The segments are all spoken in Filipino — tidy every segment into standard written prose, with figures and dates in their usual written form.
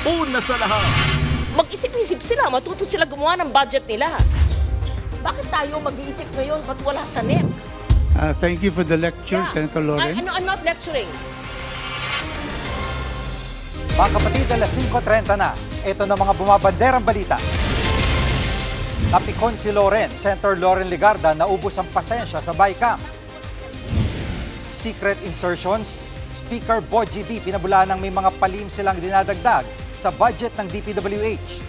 Una sa lahat, Mag-isip-isip sila, matuto sila gumawa ng budget nila. Bakit tayo mag-iisip ngayon, ba't wala sa NEP? Thank you for the lecture, Senator Loren. I'm not lecturing. Mga kapatid, alas 5:30 na. Ito na mga bumabanderang balita. Napikon si Loren, Senator Loren Legarda, naubos ang pasensya sa BICAM. Secret insertions, Speaker Bogie D. pinabulaan ng may mga palim silang dinadagdag sa budget ng DPWH.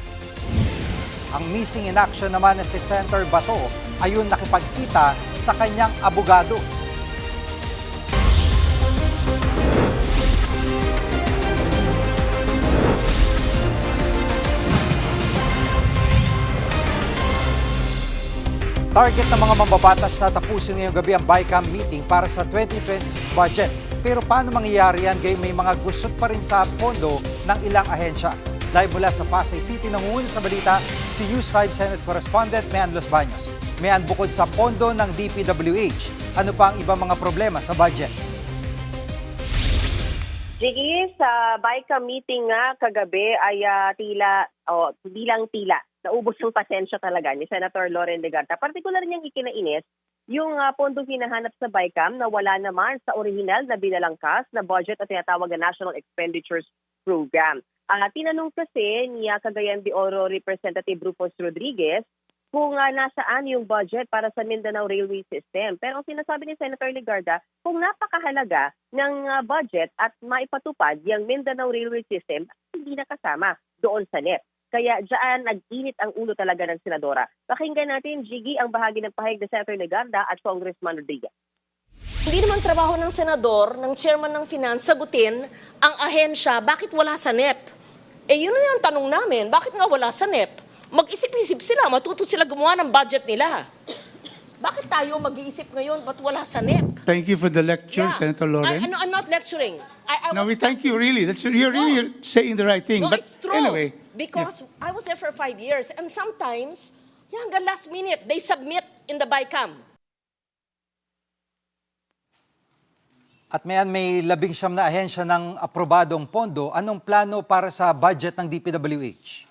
Ang missing in action naman na si Senator Bato ayun nakipagkita sa kanyang abogado. Target ng mga mambabatas na tapusin ngayong gabi ang BICAM meeting para sa 2026 budget. Pero paano mangyayari yan gayong may mga gusot pa rin sa pondo ng ilang ahensya? Live mula sa Pasay City, nangunguna sa balita si News 5 Senate Correspondent Mean Los Baños. Mean, bukod sa pondo ng DPWH, ano pa ang ibang mga problema sa budget? Jiggy, sa BICAM meeting nga kagabi ay bilang tila, naubos yung pasensya talaga ni Senator Loren Legarda. Partikular niyang ikinainis yung pondong hinahanap sa BICAM na wala naman sa orihinal na binalangkas na budget at tinatawag na National Expenditures Program. Tinanong kasi ni Cagayan de Oro Representative Rufus Rodriguez kung nasaan yung budget para sa Mindanao Railway System. Pero ang sinasabi ni Senator Legarda, kung napakahalaga ng budget at maipatupad yung Mindanao Railway System, hindi nakasama doon sa NEP. Kaya dyan nag-init ang ulo talaga ng senadora. Pakinggan natin, Jiggy, ang bahagi ng pahayag ni Senator Legarda at Congressman Rodriguez. Hindi naman trabaho ng senador, ng chairman ng finance, sagutin ang ahensya, bakit wala sa NEP? Yun na yung tanong namin, bakit nga wala sa NEP? Mag-isip-isip sila, matuto sila gumawa ng budget nila. Bakit tayo mag-iisip ngayon, ba't wala sa NEP? Thank you for the lecture, Senator Loren. I'm not lecturing. No, we thank you really. You're really saying the right thing. No, But it's true. anyway, Because I was there for 5 years, and sometimes, hanggang last minute, they submit in the BICAM. At may 19 na ahensya ng aprobadong pondo. Anong plano para sa budget ng DPWH?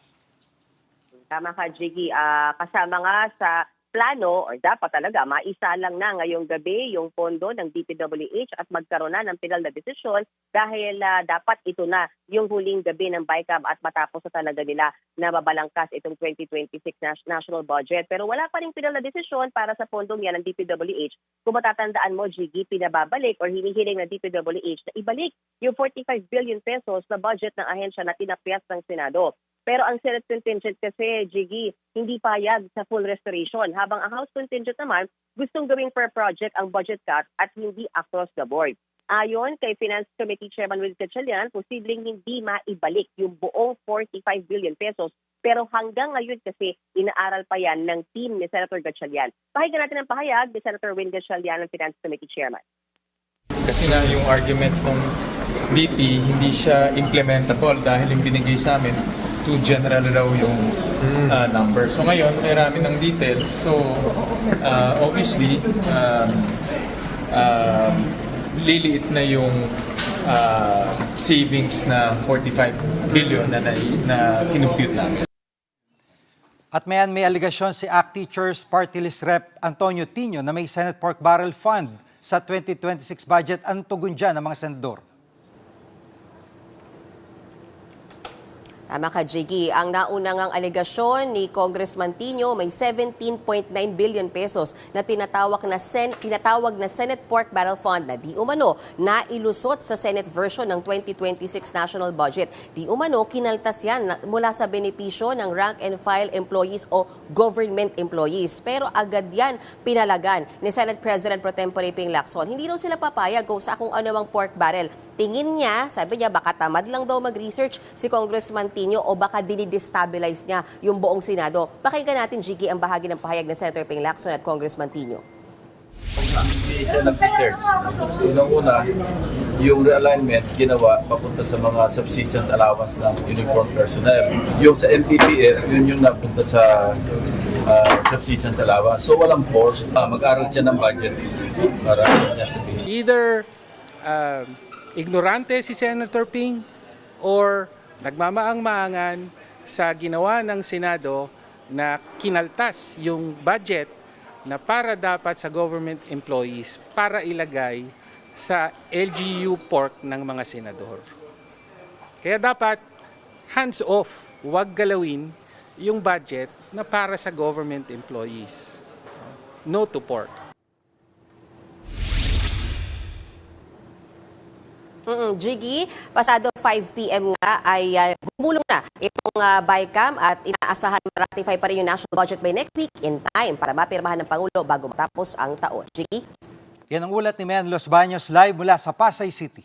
Tama ka, Jiggy. Kasama nga sa plano, or dapat talaga, maisalang na ngayong gabi yung pondo ng DPWH at magkaroon na ng pinal na desisyon dahil dapat ito na yung huling gabi ng BICAM at matapos na talaga nila na mabalangkas itong 2026 national budget. Pero wala pa rin pinal na desisyon para sa pondong yan ng DPWH. Kung matatandaan mo, Jiggy, pinababalik or hinihiling ng DPWH na ibalik yung 45 billion pesos na budget ng ahensya na tinapyas ng Senado. Pero ang Senate contingent kasi, Jiggy, hindi payag sa full restoration. Habang ang House contingent naman, gustong gawing per project ang budget cut at hindi across the board. Ayon kay Finance Committee Chairman Will Gatchalian, posibleng hindi maibalik yung buong 45 billion pesos. Pero hanggang ngayon kasi, inaaral pa yan ng team ni Senator Gatchalian. Pakinggan natin ang pahayag ni Senator Will Gatchalian ng Finance Committee Chairman. Kasi na yung argument ng BP, hindi siya implementable dahil yung binigay sa amin, too general raw yung number. So ngayon, may rami ng details. So obviously, liliit na yung savings na 45 billion na kinumpute namin. At may aligasyon si ACT Teachers Party List Rep Antonio Tino na may Senate Pork Barrel Fund sa 2026 budget. Ang tugon dyan ng mga senador? Tama ka, Jiggy. Ang naunang alegasyon ni Congressman Tino, may 17.9 billion pesos na tinatawag na Senate Pork Barrel Fund na di umano nailusot sa Senate version ng 2026 national budget. Di umano, kinaltas yan mula sa benepisyo ng rank and file employees o government employees. Pero agad yan pinalagan ni Senate President Pro Tempore Ping Lacson. Hindi raw sila papayag kung sa kung ano mang pork barrel. Tingin niya, sabi niya, baka tamad lang daw mag-research si Congressman Tino o baka dinidestabilize niya yung buong Senado. Pakinggan natin, Jiggy, ang bahagi ng pahayag ng Senator Ping Lacson at Congressman Tino. Hindi siya nag-research. Unang-una, yung realignment ginawa papunta sa mga subsistence allowance ng uniformed personnel. Yung sa MPPL, yun yung napunta sa subsistence allowance. So walang force. Mag-aral siya ng budget para niya sabihin. Either ignorante si Senator Ping or nagmamaang-maangan sa ginawa ng Senado na kinaltas yung budget na para dapat sa government employees para ilagay sa LGU pork ng mga senador. Kaya dapat hands off, huwag galawin yung budget na para sa government employees. No to pork. Jiggy, pasado 5 p.m. nga ay gumulong na itong BICAM at inaasahan ma-ratify pa rin yung national budget by next week in time para mapirmahan ng Pangulo bago matapos ang taon. Jiggy? Yan ang ulat ni Mian Los Baños live mula sa Pasay City.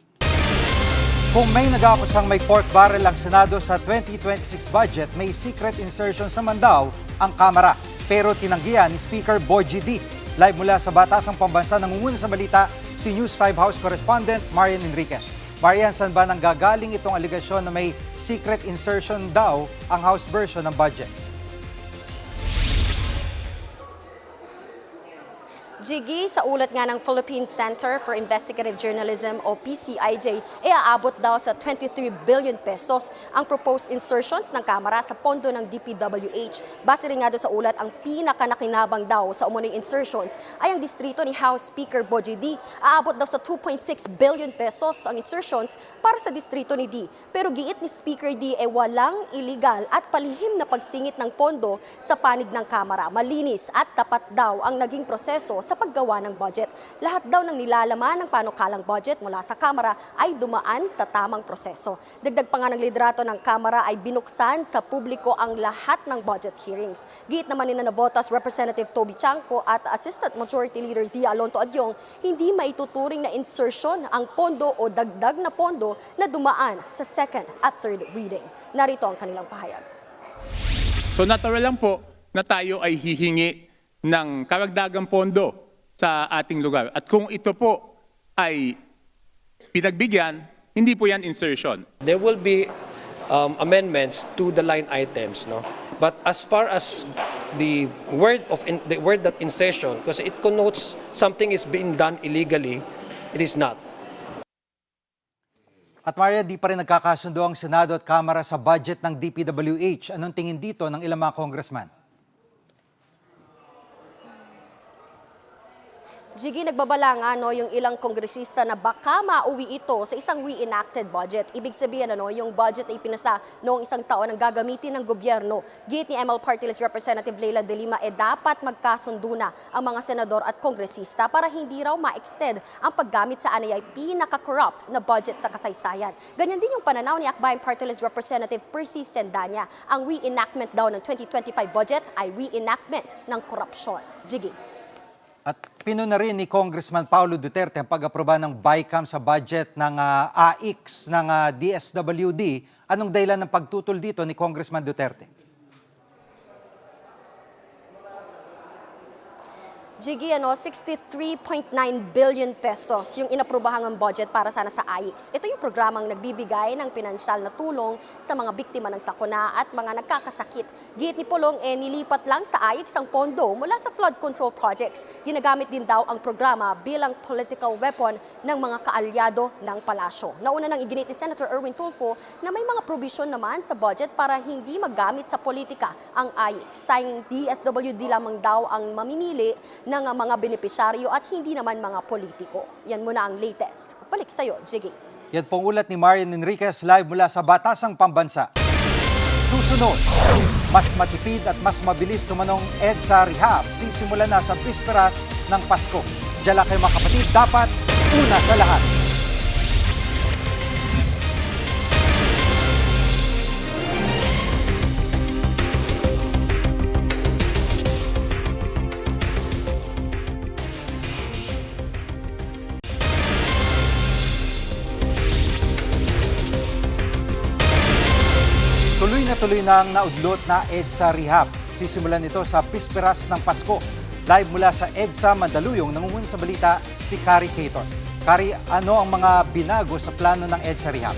Kung may nag-akusang may pork barrel ang Senado sa 2026 budget, may secret insertion sa mandaw ang Kamara. Pero tinanggihan ni Speaker Bogie D. Live mula sa Batasang Pambansa, nangunguna sa balita si News 5 House Correspondent Marian Enriquez. Marian, saan ba nanggagaling itong aligasyon na may secret insertion daw ang House version ng budget? Jiggy, sa ulat nga ng Philippine Center for Investigative Journalism o PCIJ, aabot daw sa 23 billion pesos ang proposed insertions ng Kamara sa pondo ng DPWH. Base rin nga doon sa ulat, ang pinakanakinabang daw sa umunong insertions ay ang distrito ni House Speaker Bogie D. Aabot daw sa 2.6 billion pesos ang insertions para sa distrito ni D. Pero giit ni Speaker D walang illegal at palihim na pagsingit ng pondo sa panig ng Kamara. Malinis at tapat daw ang naging proseso sa paggawa ng budget. Lahat daw ng nilalaman ng panukalang budget mula sa Kamara ay dumaan sa tamang proseso. Dagdag pa nga ng liderato ng Kamara ay binuksan sa publiko ang lahat ng budget hearings. Giit naman ni Navotas Representative Toby Chanco at Assistant Majority Leader Zia Alonto Adyong, hindi maituturing na insertion ang pondo o dagdag na pondo na dumaan sa second at third reading. Narito ang kanilang pahayag. So natural lang po na tayo ay hihingi ng karagdagang pondo sa ating lugar. At kung ito po ay pinagbigyan, hindi po yan insertion. There will be amendments to the line items, no? But as far as the word that insertion, because it connotes something is being done illegally, it is not. At Maria, di pa rin nagkakasundo ang Senado at Kamara sa budget ng DPWH. Anong tingin dito ng ilang mga congressman? Jiggy, nagbabala nga yung ilang kongresista na baka mauwi ito sa isang reenacted budget. Ibig sabihin yung budget ay pinasa noong isang taon ang gagamitin ng gobyerno. Giit ni ML Party List Representative Leila De Lima, dapat magkasundo na ang mga senador at kongresista para hindi raw ma-extend ang paggamit sa anayay pinaka-corrupt na budget sa kasaysayan. Ganyan din yung pananaw ni Akbayan Party List Representative Percy Sendanya. Ang reenactment daw ng 2025 budget ay reenactment ng korupsyon. Jiggy. At pinuna rin ni Congressman Paulo Duterte ang pag-aproba ng BICAM sa budget ng AIX ng DSWD. Anong dahilan ng pagtutol dito ni Congressman Duterte? Jiggy, 63.9 billion pesos yung inaprobahang budget para sana sa AIX. Ito yung programang nagbibigay ng pinansyal na tulong sa mga biktima ng sakuna at mga nagkakasakit. Giit ni Pulong, nilipat lang sa AIX ang pondo mula sa flood control projects. Ginagamit din daw ang programa bilang political weapon ng mga kaalyado ng palasyo. Nauna nang iginit ni Senator Erwin Tulfo na may mga provision naman sa budget para hindi maggamit sa politika ang AIX. Tayong DSWD lamang daw ang mamimili ng mga benepisyaryo at hindi naman mga politiko. Yan muna ang latest. Balik sa'yo, Jiggy. Yan pong ulat ni Marian Enriquez live mula sa Batasang Pambansa. Susunod, mas matipid at mas mabilis sumanong EDSA Rehab. Sisimula na sa bisperas ng Pasko. Diyan lang kayo mga kapatid, dapat una sa lahat. Tuloy na ang naudlot na EDSA Rehab. Sisimulan nito sa bisperas ng Pasko. Live mula sa EDSA Mandaluyong, nangunguna sa balita si Kari Cator. Kari, ano ang mga binago sa plano ng EDSA Rehab?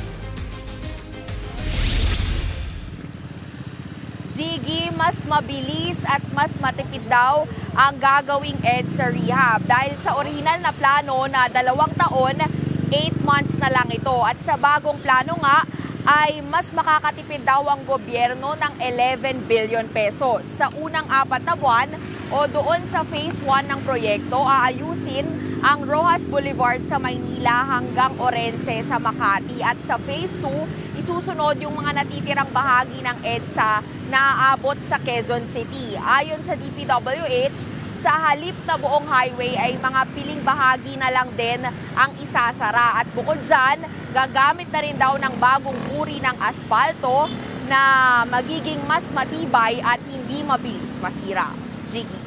Jiggy, mas mabilis at mas matipid daw ang gagawing EDSA Rehab dahil sa orihinal na plano na 2 taon, 8 months na lang ito. At sa bagong plano nga, ay mas makakatipid daw ang gobyerno ng 11 billion pesos. Sa unang 4 na buwan o doon sa phase 1 ng proyekto, aayusin ang Rojas Boulevard sa Maynila hanggang Orense sa Makati. At sa phase 2, isusunod yung mga natitirang bahagi ng EDSA na aabot sa Quezon City. Ayon sa DPWH, sa halip na buong highway ay mga piling bahagi na lang din ang isasara. At bukod dyan, gagamit na rin daw ng bagong uri ng aspalto na magiging mas matibay at hindi mabilis masira. Jiggy.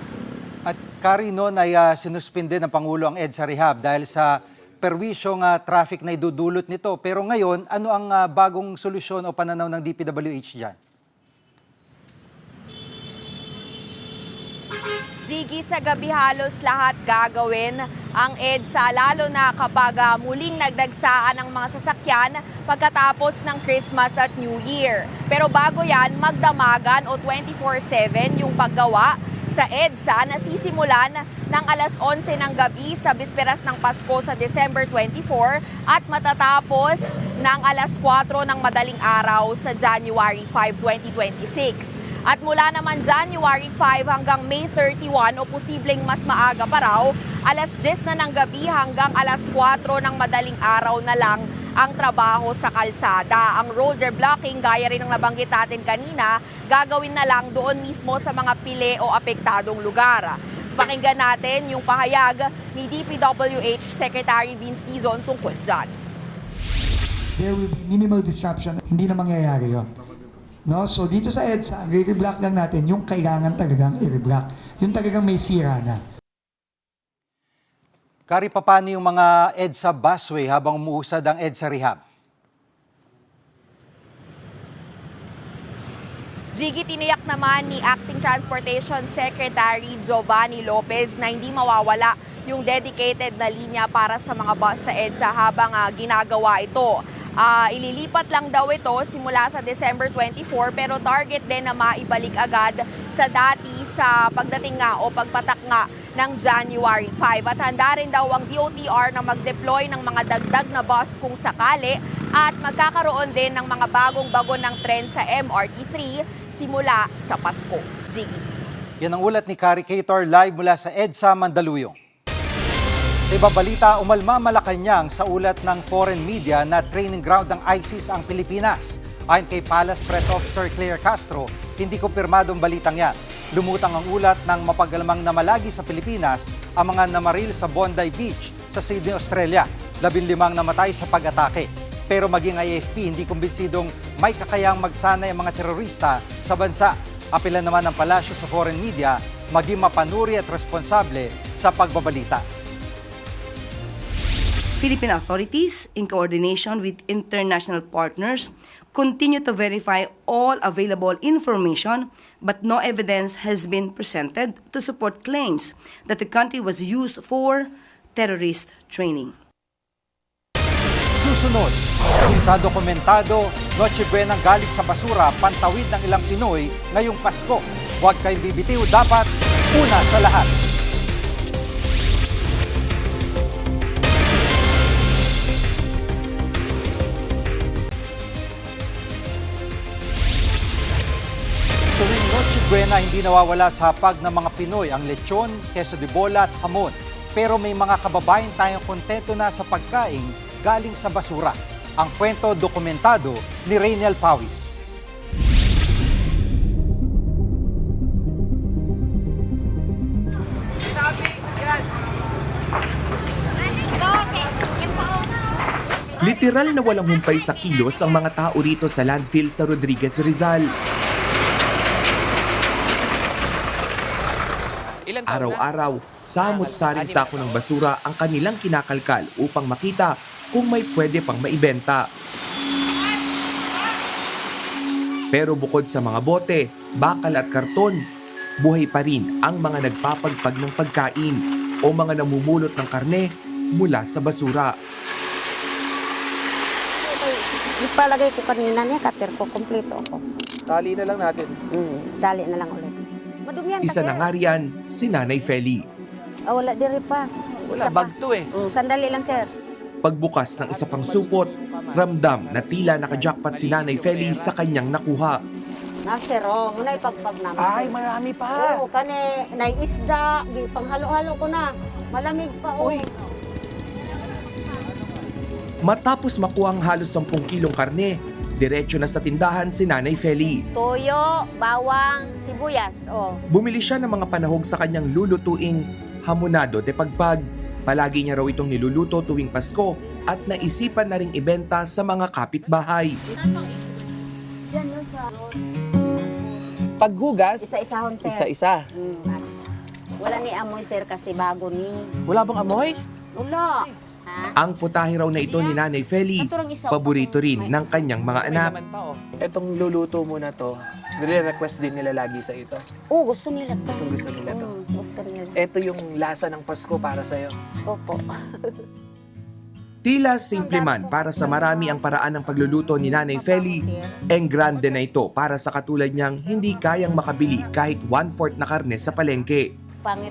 At Kari, noon ay sinuspinde ng Pangulo ang EDSA Rehab dahil sa perwisyong traffic na idudulot nito. Pero ngayon, ano ang bagong solusyon o pananaw ng DPWH dyan? Jiggy, sa gabi halos lahat gagawin ang EDSA, lalo na kapag muling nagdagsaan ng mga sasakyan pagkatapos ng Christmas at New Year. Pero bago yan, magdamagan o 24/7 yung paggawa sa EDSA na sisimulan ng alas 11 ng gabi sa bisperas ng Pasko sa December 24 at matatapos ng alas 4 ng madaling araw sa January 5, 2026. At mula naman January 5 hanggang May 31 o posibleng mas maaga pa raw, alas 10 na ng gabi hanggang alas 4 ng madaling araw na lang ang trabaho sa kalsada. Ang road blocking, gaya rin ng nabanggit natin kanina, gagawin na lang doon mismo sa mga pile o apektadong lugar. Pakinggan natin yung pahayag ni DPWH Secretary Vince Dizon tungkol dyan. There will be minimal disruption. Hindi na mangyayari yun. No? So dito sa EDSA, re-reblock lang natin yung kailangan talagang i-reblock. Yung talagang may sira na. Kari, paano yung mga EDSA busway habang umuusad ang EDSA Rehab? Jiggy, tiniyak naman ni Acting Transportation Secretary Giovanni Lopez na hindi mawawala yung dedicated na linya para sa mga bus sa EDSA habang ginagawa ito. Ililipat lang daw ito simula sa December 24 pero target din na maibalik agad sa dati sa pagdating nga o pagpatak nga ng January 5. At handa rin daw ang DOTR na mag-deploy ng mga dagdag na bus kung sakali at magkakaroon din ng mga bagong bagon ng tren sa MRT3 simula sa Pasko. Jiggy. Yan ang ulat ni Kari Cator live mula sa EDSA Mandaluyong. Sa ibang balita, umalma Malacanang sa ulat ng foreign media na training ground ng ISIS ang Pilipinas. Ayon kay Palace Press Officer Claire Castro, hindi kumpirmadong balitang yan. Lumutang ang ulat ng mapagalamang namalagi sa Pilipinas ang mga namaril sa Bondi Beach sa Sydney, Australia. 15 namatay sa pag-atake. Pero maging AFP, hindi kumbinsidong may kakayang magsanay ang mga terorista sa bansa. Apilan naman ng palasyo sa foreign media maging mapanuri at responsable sa pagbabalita. Philippine authorities, in coordination with international partners, continue to verify all available information, but no evidence has been presented to support claims that the country was used for terrorist training. Susunod, sa dokumentado, Noche Buena galing sa basura, pantawid ng ilang Pinoy ngayong Pasko. Huwag kayong bibitiw, dapat una sa lahat. Tuwing Noche Buena, hindi nawawala sa hapag ng mga Pinoy ang lechon, queso de bola at hamon. Pero may mga kababayan tayong kontento na sa pagkain galing sa basura. Ang kwento dokumentado ni Rainiel Pawi. Literal na walang humpay sa kilos ang mga tao rito sa landfill sa Rodriguez, Rizal. Araw-araw, samot-saring sako ng basura ang kanilang kinakalkal upang makita kung may pwede pang maibenta. Pero bukod sa mga bote, bakal at karton, buhay pa rin ang mga nagpapagpag ng pagkain o mga namumulot ng karne mula sa basura. Ipalagay ko kanina niya, kater ko, kompleto ako. Tali na lang natin. Dali na lang ulit. Madumihan Isa na nga riyan, si Nanay Feli. Wala diri pa. Wala, bag to eh. Sandali lang, sir. Pagbukas ng isa pang supot, Ramdam na tila nakajackpot si Nanay Feli sa kanyang nakuha. Nasero, muna ipagpag namin. Ay, marami pa. Oo, kani, naisda, panghalo-halo ko na. Malamig pa, oh. Matapos makuha ang halos 10 kilong karne, diretso na sa tindahan si Nanay Feli. Toyo, bawang, sibuyas, oh. Bumili siya ng mga panahog sa kanyang lulutuing hamonado de pagpag. Palagi niya raw itong niluluto tuwing Pasko at naisipan na ring ibenta sa mga kapitbahay. Paghugas, Isa-isahon, sir. isa-isa. Wala ni amoy, sir, kasi bago ni. Wala bang amoy? Wala. Ang putahe raw na ito ni Nanay Feli, paborito rin ng kanyang mga anak. Etong luluto mo na to, nire-request din nila lagi sa ito. Oo, gusto nila to. Gusto nila to. Gusto nila. Ito yung lasa ng Pasko para sa'yo. Opo. Tila simple man para sa marami ang paraan ng pagluluto ni Nanay Feli, grande na ito para sa katulad niyang hindi kayang makabili kahit 1/4 na karne sa palengke.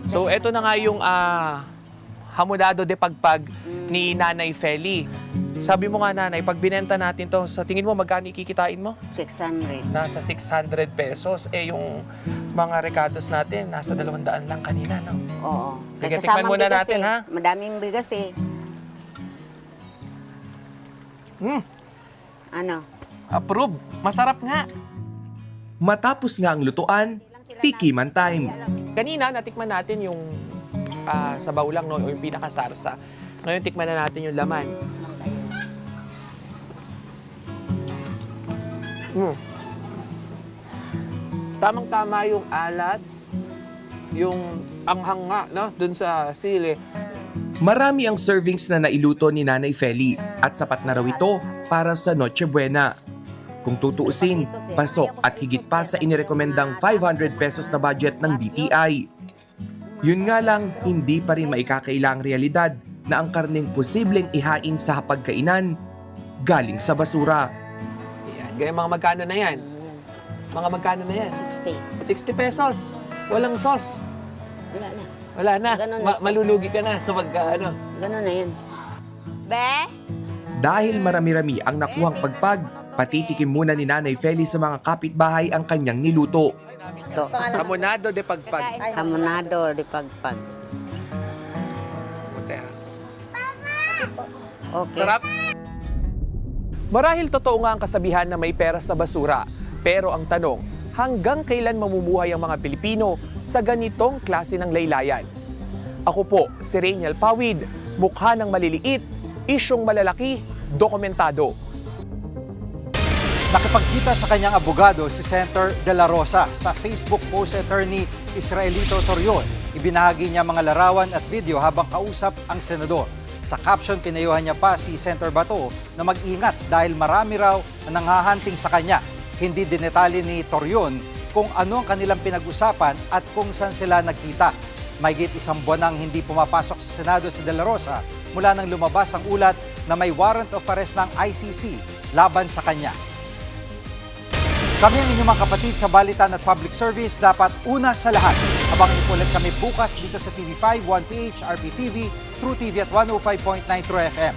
So, ito na nga yung hamonado de pagpag ni Nanay Feli. Sabi mo nga, Nanay, pag binenta natin to, sa tingin mo, magkano kikitain mo? 600. Nasa 600 pesos. Yung mga recados natin, nasa 200 lang kanina, no? Oo. Sige, tikman muna natin, ha? Madaming bigas eh. Ano? Approve. Masarap nga. Matapos nga ang lutuan, tikiman time. Kanina, natikman natin yung sabaw lang, no? O yung pinakasarsa. Ngayon, tikman na natin yung laman. Tamang-tama yung alat, yung anghang nga, no? Dun sa sili. Marami ang servings na nailuto ni Nanay Feli at sapat na raw ito para sa Noche Buena. Kung tutuusin, pasok at higit pa sa inirekomendang 500 pesos na budget ng DTI. Yun nga lang, hindi pa rin maikakailang realidad na ang karneng posibleng ihain sa hapagkainan galing sa basura. Yan. Gaya mga magkano na yan? Mga magkano na yan? 60. 60 pesos. Walang sauce. Wala na. Wala na. Ganun na. Malulugi ka na kapag ano. Ganun na yun. Be? Dahil marami-rami ang nakuhang pagpag, patitikim muna ni Nanay Feli sa mga kapitbahay ang kanyang niluto. Ito. Hamonado de pagpag. Hamonado de pagpag. Okay. Sarap. Marahil totoo nga ang kasabihan na may pera sa basura. Pero ang tanong, hanggang kailan mamumuhay ang mga Pilipino sa ganitong klase ng laylayan? Ako po, si Reynel Pawid, mukha ng maliliit, isyong malalaki, dokumentado. Nakipagkita sa kanyang abogado si Senator De La Rosa sa Facebook post attorney Israelito Torion. Ibinahagi niya mga larawan at video habang kausap ang senador. Sa caption, pinayuhan niya pa si Senator Bato na mag-ingat dahil marami raw na nanghahanting sa kanya. Hindi dinetali ni Torion kung ano ang kanilang pinag-usapan at kung saan sila nagkita. Mahigit 1 buwan nang hindi pumapasok sa Senado si De La Rosa mula nang lumabas ang ulat na may warrant of arrest ng ICC laban sa kanya. Kami ang inyong mga kapatid sa Balitan at Public Service, dapat una sa lahat. Abangan niyo po ulit kami bukas dito sa TV5, 1PH, RPTV, True TV at 105.9 True FM.